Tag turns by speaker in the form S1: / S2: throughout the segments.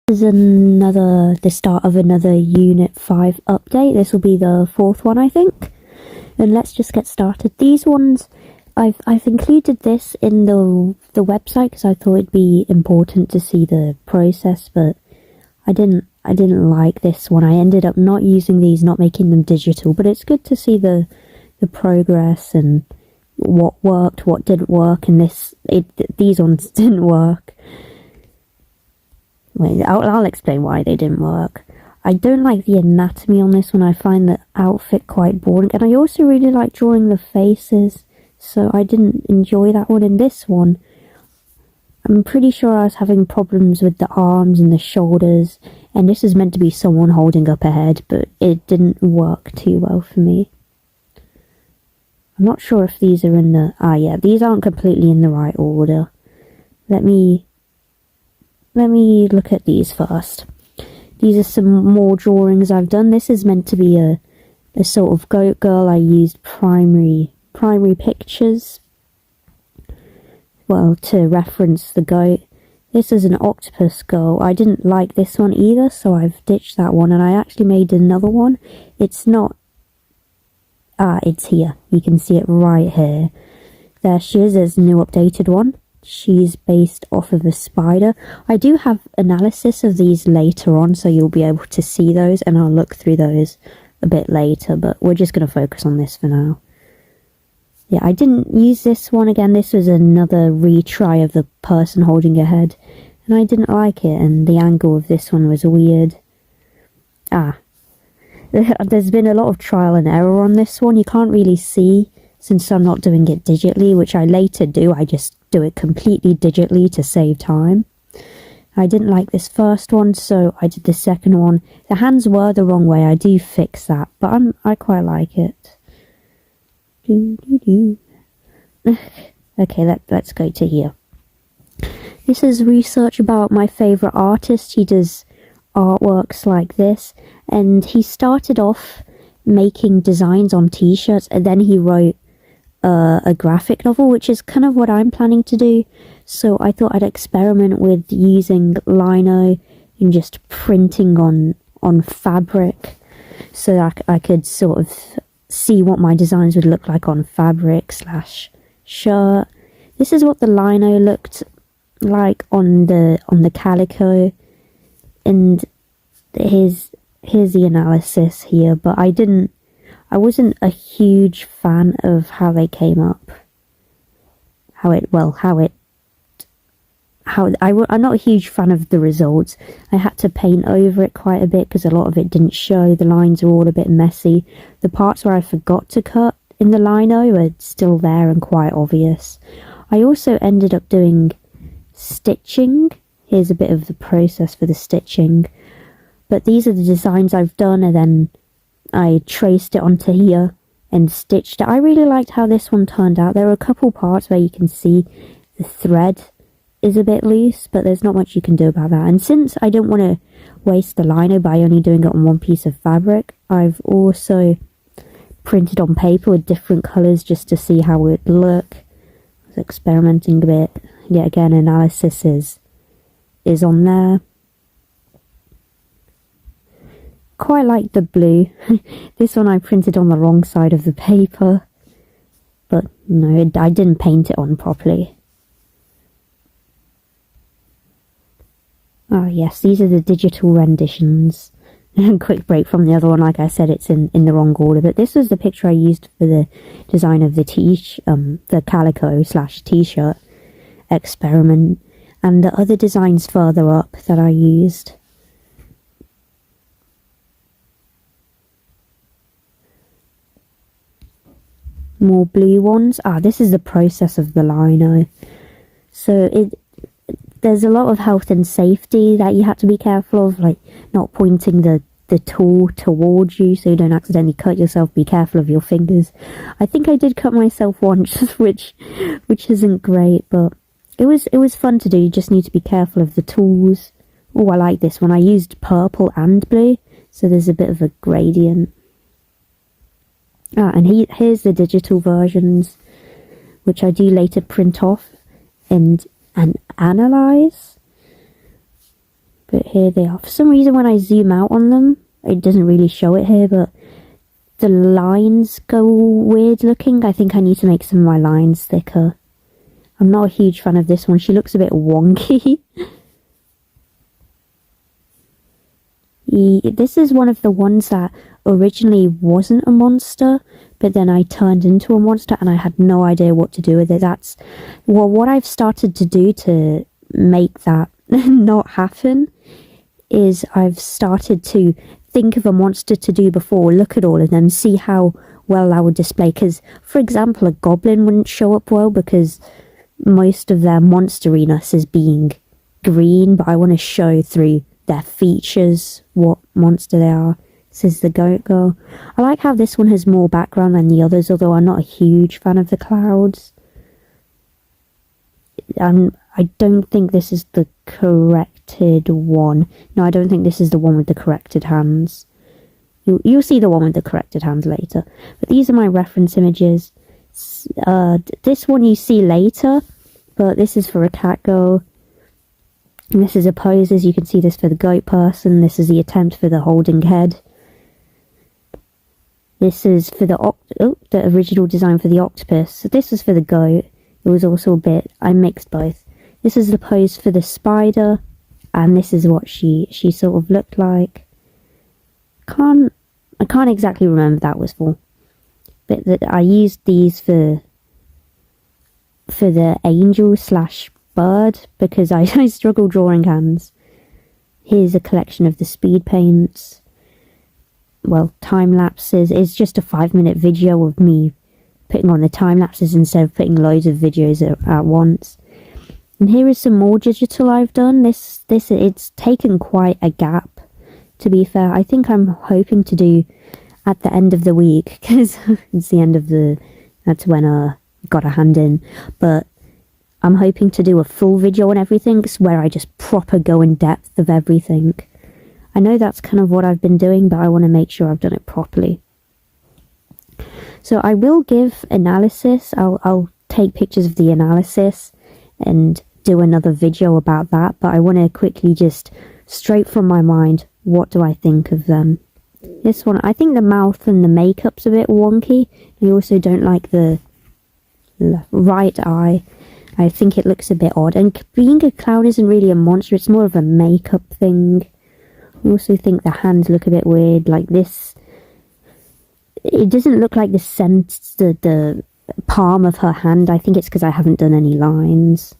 S1: This is the start of another Unit 5 update. This will be the 4th one, I think. And let's just get started. These ones, I've included this in the website because I thought it'd be important to see the process, but I didn't like this one. I ended up not using these, not making them digital, but it's good to see the progress and what worked, what didn't work, and these ones didn't work. Wait, I'll explain why they didn't work. I don't like the anatomy on this one. I find the outfit quite boring, and I also really like drawing the faces, so I didn't enjoy that one. In this one, I'm pretty sure I was having problems with the arms and the shoulders, and this is meant to be someone holding up a head, but it didn't work too well for me. I'm not sure if these are in the... yeah, these aren't completely in the right order. Let me look at these first. These are some more drawings I've done. This is meant to be a sort of goat girl. I used primary pictures, well, to reference the goat. This is an octopus girl. I didn't like this one either, so I've ditched that one, and I actually made another one. It's not... it's here. You can see it right here. There she is. There's a new updated one. She's based off of a spider. I do have analysis of these later on, so you'll be able to see those, and I'll look through those a bit later, but we're just going to focus on this for now. Yeah, I didn't use this one again. This was another retry of the person holding a head, and I didn't like it, and the angle of this one was weird. There's been a lot of trial and error on this one. You can't really see, since I'm not doing it digitally, which I later do. I just do it completely digitally to save time. I didn't like this first one, so I did the second one. The hands were the wrong way. I do fix that, but I quite like it. Okay, let's go to here. This is research about my favourite artist. He does artworks like this, and he started off making designs on t-shirts, and then he wrote a graphic novel, which is kind of what I'm planning to do. So I thought I'd experiment with using lino and just printing on fabric, so that I could sort of see what my designs would look like on fabric / shirt. This is what the lino looked like on the calico, and here's the analysis here, but I wasn't a huge fan of how they came up. I'm not a huge fan of the results. I had to paint over it quite a bit because a lot of it didn't show. The lines are all a bit messy. The parts where I forgot to cut in the lino are still there and quite obvious. I also ended up doing stitching. Here's a bit of the process for the stitching. But these are the designs I've done, and then I traced it onto here and stitched it. I really liked how this one turned out. There are a couple parts where you can see the thread is a bit loose, but there's not much you can do about that. And since I don't want to waste the lino by only doing it on one piece of fabric, I've also printed on paper with different colours just to see how it would look. I was experimenting a bit. Yet again, analysis is on there. Quite like the blue. This one I printed on the wrong side of the paper, but no, I didn't paint it on properly. Oh yes, these are the digital renditions. Quick break from the other one. Like I said, it's in the wrong order, but this was the picture I used for the design of the the calico / t-shirt experiment, and the other designs further up that I used. More blue ones. This is the process of the lino. So there's a lot of health and safety that you have to be careful of, like not pointing the tool towards you so you don't accidentally cut yourself. Be careful of your fingers. I think I did cut myself once, which isn't great, but it was fun to do. You just need to be careful of the tools. Oh, I like this one. I used purple and blue, so there's a bit of a gradient. And here's the digital versions, which I do later print off and analyze. But here they are. For some reason when I zoom out on them, it doesn't really show it here, but the lines go weird looking. I think I need to make some of my lines thicker. I'm not a huge fan of this one. She looks a bit wonky. This is one of the ones that originally wasn't a monster, but then I turned into a monster and I had no idea what to do with it. That's what I've started to do to make that not happen is I've started to think of a monster to do before, look at all of them, see how well I would display. Because, for example, a goblin wouldn't show up well because most of their monsteriness is being green, but I want to show through their features what monster they are. This is the goat girl. I like how this one has more background than the others, although I'm not a huge fan of the clouds. I don't think this is the corrected one. No, I don't think this is the one with the corrected hands. You'll see the one with the corrected hands later. But these are my reference images. This one you see later, but this is for a cat girl. And this is a pose, as you can see this for the goat person. This is the attempt for the holding head. This is for the original design for the octopus. So this was for the goat. It was also a bit, I mixed both. This is the pose for the spider, and this is what she sort of looked like. I can't exactly remember what that was for, but I used these for the angel / bird because I struggle drawing hands. Here's a collection of the speed paints. Well, time lapses. It's just a 5-minute video of me putting on the time lapses instead of putting loads of videos at once. And here is some more digital I've done. It's taken quite a gap, to be fair. I think I'm hoping to do at the end of the week, because it's the end of that's when I got a hand in. But I'm hoping to do a full video on everything, where I just proper go in depth of everything. I know that's kind of what I've been doing, but I want to make sure I've done it properly. So I will give analysis. I'll take pictures of the analysis and do another video about that, but I want to quickly just straight from my mind, what do I think of them? This one, I think the mouth and the makeup's a bit wonky. I also don't like the right eye. I think it looks a bit odd, and being a clown isn't really a monster, it's more of a makeup thing. I also think the hands look a bit weird, like this. It doesn't look like the palm of her hand. I think it's because I haven't done any lines.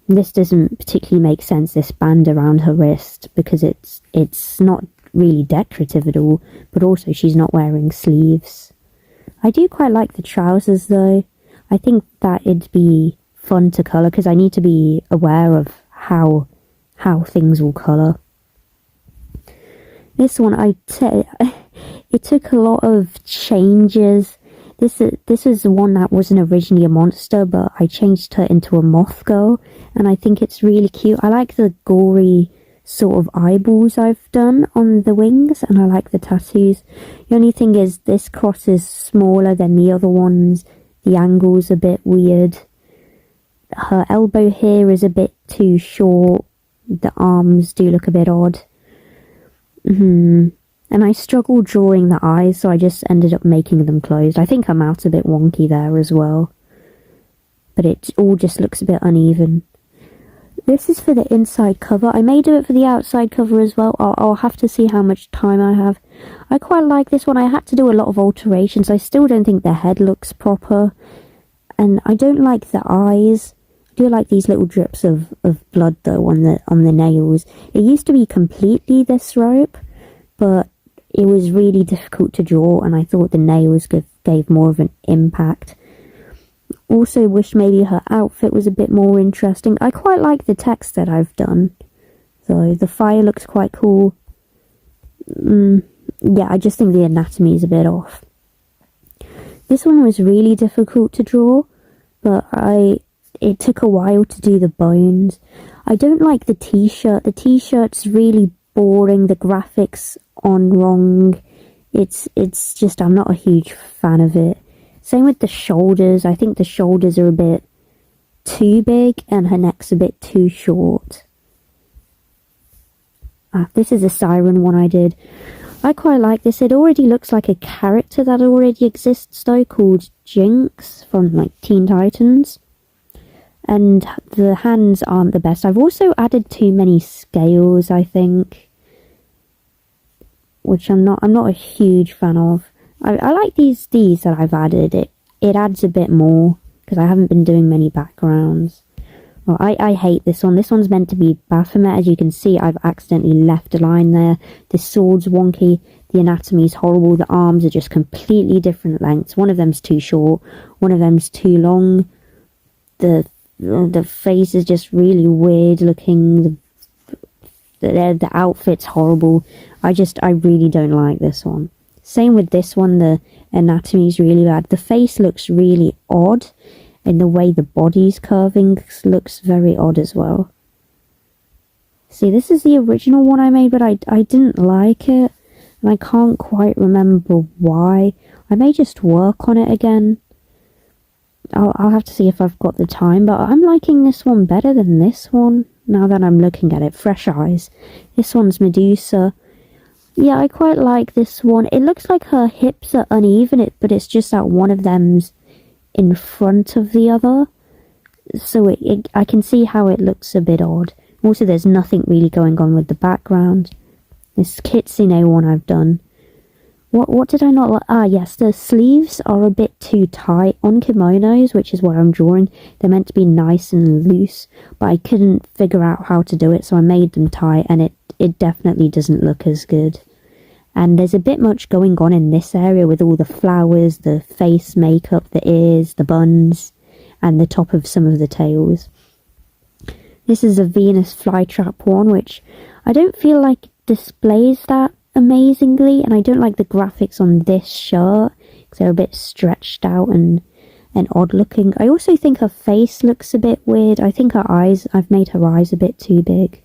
S1: This doesn't particularly make sense, this band around her wrist, because it's not really decorative at all, but also she's not wearing sleeves. I do quite like the trousers though. I think that it'd be fun to colour, because I need to be aware of how things will colour. This one, it took a lot of changes. This is the one that wasn't originally a monster, but I changed her into a moth girl, and I think it's really cute. I like the gory sort of eyeballs I've done on the wings, and I like the tattoos. The only thing is this cross is smaller than the other ones. The angle's a bit weird. Her elbow here is a bit too short. The arms do look a bit odd. And I struggled drawing the eyes, so I just ended up making them closed. I think her mouth's a bit wonky there as well, but it all just looks a bit uneven. This is for the inside cover. I may do it for the outside cover as well. I'll have to see how much time I have. I quite like this one. I had to do a lot of alterations. I still don't think the head looks proper, and I don't like the eyes. I do like these little drips of blood though on the nails. It used to be completely this rope, but it was really difficult to draw, and I thought the nails gave more of an impact. Also wish maybe her outfit was a bit more interesting. I quite like the text that I've done, so the fire looks quite cool. Yeah, I just think the anatomy is a bit off. This one was really difficult to draw, but it took a while to do the bones. I don't like the t-shirt. The t-shirt's really boring. The graphics on wrong. It's just, I'm not a huge fan of it. Same with the shoulders. I think the shoulders are a bit too big and her neck's a bit too short. This is a siren one I did. I quite like this. It already looks like a character that already exists though, called Jinx from like Teen Titans. And the hands aren't the best. I've also added too many scales, I think, which I'm not a huge fan of. I like these that I've added. It adds a bit more because I haven't been doing many backgrounds. Well, I hate this one. This one's meant to be Baphomet. As you can see, I've accidentally left a line there. The sword's wonky. The anatomy's horrible. The arms are just completely different lengths. One of them's too short. One of them's too long. The face is just really weird looking. The outfit's horrible. I really don't like this one. Same with this one. The anatomy's really bad. The face looks really odd. And the way the body's curving looks very odd as well. See, this is the original one I made, but I didn't like it. And I can't quite remember why. I may just work on it again. I'll have to see if I've got the time, but I'm liking this one better than this one, now that I'm looking at it. Fresh eyes. This one's Medusa. Yeah, I quite like this one. It looks like her hips are uneven, but it's just that one of them's in front of the other, so I can see how it looks a bit odd. Also, there's nothing really going on with the background. This Kitsune one I've done. What did I not like? Yes, the sleeves are a bit too tight on kimonos, which is what I'm drawing. They're meant to be nice and loose, but I couldn't figure out how to do it, so I made them tight, and it definitely doesn't look as good. And there's a bit much going on in this area with all the flowers, the face makeup, the ears, the buns, and the top of some of the tails. This is a Venus flytrap one, which I don't feel like displays that amazingly, and I don't like the graphics on this shirt because they're a bit stretched out and odd looking. I also think her face looks a bit weird. I think I've made her eyes a bit too big.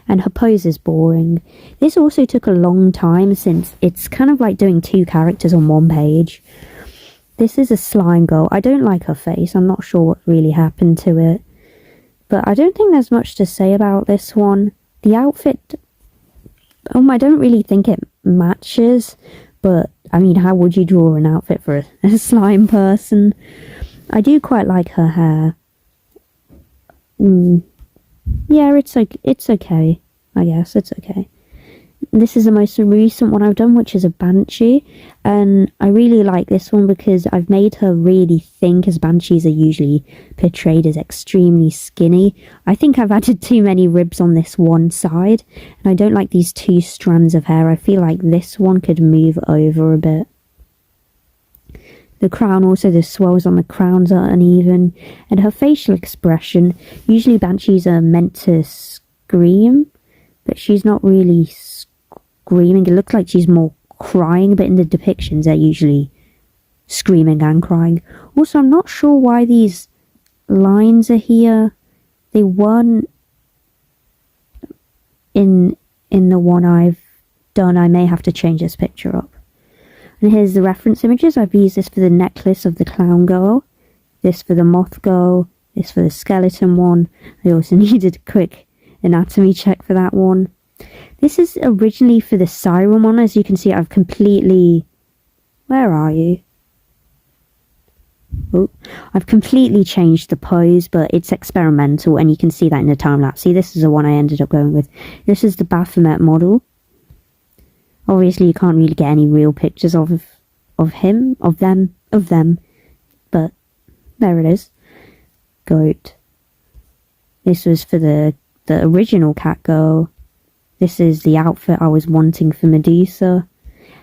S1: And her pose is boring. This also took a long time since it's kind of like doing two characters on one page. This is a slime girl. I don't like her face. I'm not sure what really happened to it. But I don't think there's much to say about this one. The outfit, I don't really think it matches. But, I mean, how would you draw an outfit for a slime person? I do quite like her hair. Yeah, it's okay. I guess it's okay. This is the most recent one I've done, which is a Banshee. And I really like this one because I've made her really thin, because Banshees are usually portrayed as extremely skinny. I think I've added too many ribs on this one side. And I don't like these two strands of hair. I feel like this one could move over a bit. The crown also, the swells on the crowns are uneven. And her facial expression, usually Banshees are meant to scream, but she's not really screaming. It looks like she's more crying, but in the depictions they're usually screaming and crying. Also, I'm not sure why these lines are here. They weren't in the one I've done. I may have to change this picture up. And here's the reference images. I've used this for the necklace of the clown girl, this for the moth girl, this for the skeleton one. I also needed a quick anatomy check for that one. This is originally for the siren one. As you can see, I've completely... Where are you? Oh, I've completely changed the pose, but it's experimental, and you can see that in the time-lapse. See, this is the one I ended up going with. This is the Baphomet model. Obviously, you can't really get any real pictures of them, but there it is. Goat. This was for the original cat girl. This is the outfit I was wanting for Medusa.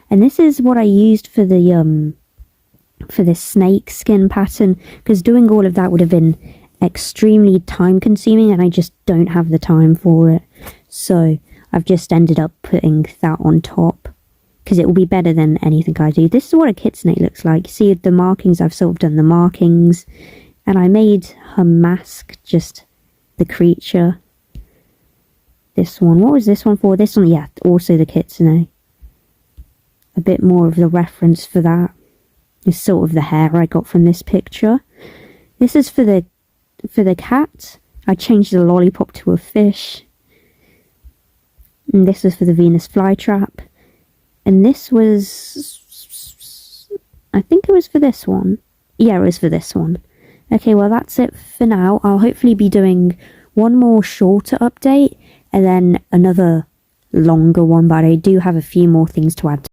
S1: And this is what I used for the snake skin pattern, because doing all of that would have been extremely time consuming, and I just don't have the time for it. So I've just ended up putting that on top, because it will be better than anything I do. This is what a kitsune looks like. See the markings? I've sort of done the markings, and I made her mask just the creature. This one, what was this one for? This one, yeah, also the kitsune. A bit more of the reference for that is sort of the hair I got from this picture. This is for the cat. I changed the lollipop to a fish. And this was for the Venus flytrap. And this was... I think it was for this one. Yeah, it was for this one. Okay, well that's it for now. I'll hopefully be doing one more shorter update and then another longer one, but I do have a few more things to add.